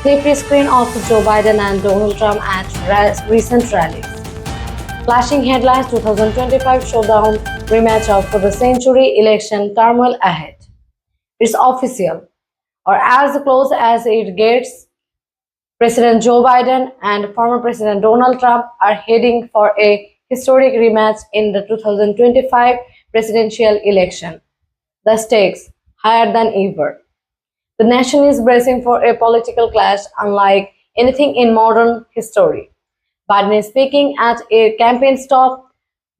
Clip screen of Joe Biden and Donald Trump at recent rallies. Flashing headlines: 2025 showdown rematch of the century election turmoil ahead. It's official, or as close as it gets. President Joe Biden and former President Donald Trump are heading for a historic rematch in the 2025 presidential election. The stakes higher than ever. The nation is bracing for a political clash unlike anything in modern history. Biden is speaking at a campaign stop,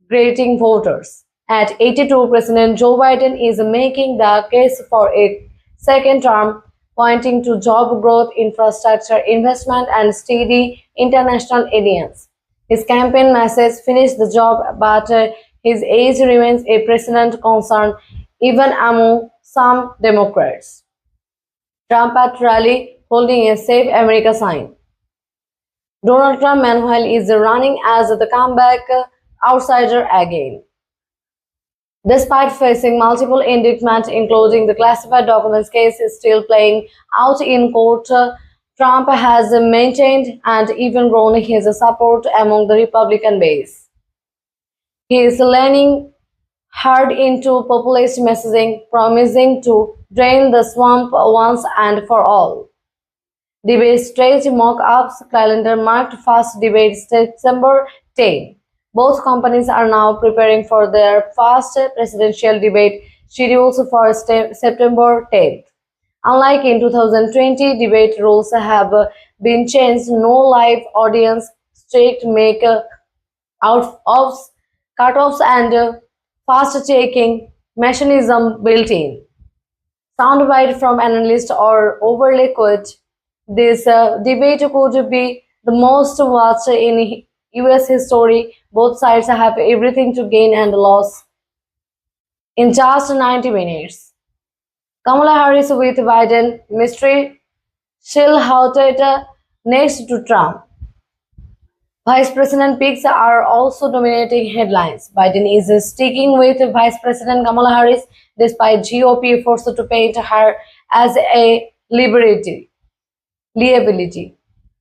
greeting voters. At 82, President Joe Biden is making the case for a second term, pointing to job growth, infrastructure investment, and steady international alliance. His campaign message: finish the job, but his age remains a precedent concern even among some Democrats. Trump at rally holding a Save America sign. Donald Trump, meanwhile, is running as the comeback outsider again. Despite facing multiple indictments, including the classified documents case is still playing out in court, Trump has maintained and even grown his support among the Republican base. He is leaning hard into populist messaging, promising to drain the swamp once and for all. Debate stage mock-ups calendar marked first debate September 10. Both companies are now preparing for their first presidential debate schedules for September 10th. Unlike in 2020, debate rules have been changed. No live audience, strict make out-offs, cut-offs, and fast-checking mechanism built in. Soundbite from analyst or overlay quote: this debate could be the most watched in US history. Both sides have everything to gain and lose in just 90 minutes. Kamala Harris with Biden mystery. She'll halted next to Trump. Vice President picks are also dominating headlines. Biden is sticking with Vice President Kamala Harris despite GOP efforts to paint her as a liability.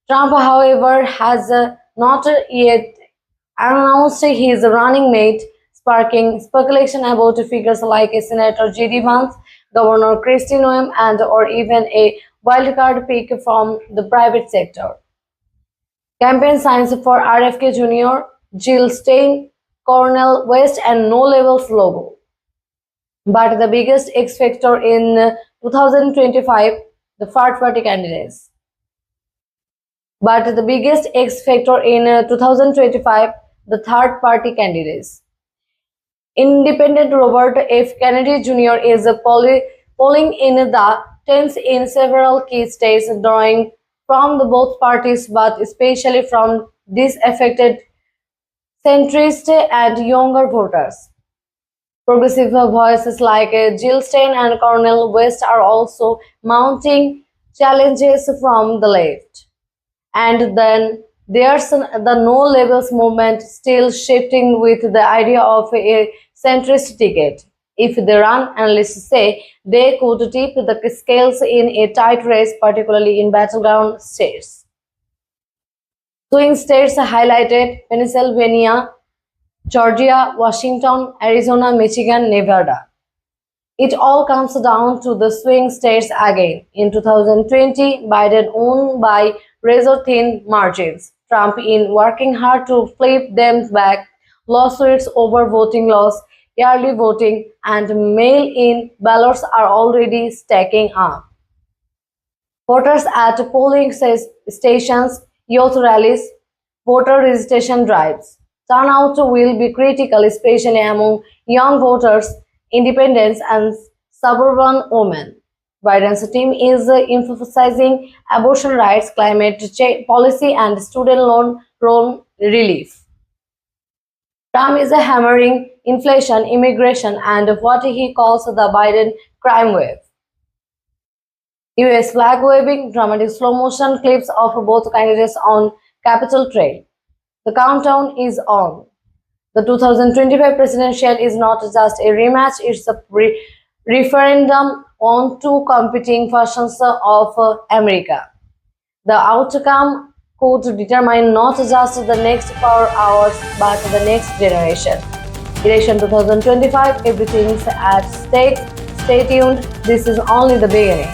Trump, however, has not yet announced his running mate, sparking speculation about figures like Senator J.D. Vance, Governor Kristi Noem, and or even a wildcard pick from the private sector. Campaign signs for RFK Jr., Jill Stein, Cornel West, and No Labels logo. But the biggest X factor in 2025, the third party candidates. But the biggest X factor in 2025, the third party candidates. Independent Robert F. Kennedy Jr. is polling in the tens in several key states, drawing from the both parties, but especially from disaffected centrist and younger voters. Progressive voices like Jill Stein and Cornel West are also mounting challenges from the left. And then there's the no labels movement still shifting with the idea of a centrist ticket. If they run, analysts say they could tip the scales in a tight race, particularly in battleground states. Swing states highlighted: Pennsylvania, Georgia, Washington, Arizona, Michigan, Nevada. It all comes down to the swing states again. In 2020, Biden won by razor-thin margins. Trump in working hard to flip them back. Lawsuits over voting laws, early voting, and mail-in ballots are already stacking up. Voters at polling stations, youth rallies, voter registration drives. Turnout will be critical, especially among young voters, independents, and suburban women. Biden's team is emphasizing abortion rights, climate change policy, and student loan relief. Trump is hammering inflation, immigration, and what he calls the Biden crime wave. US flag waving, dramatic slow motion clips of both candidates on Capitol Trail. The countdown is on. The 2025 presidential is not just a rematch, it's a referendum on two competing versions of America. The outcome could determine not just the next 4 hours but the next generation. Election 2025, everything's at stake. Stay tuned, this is only the beginning.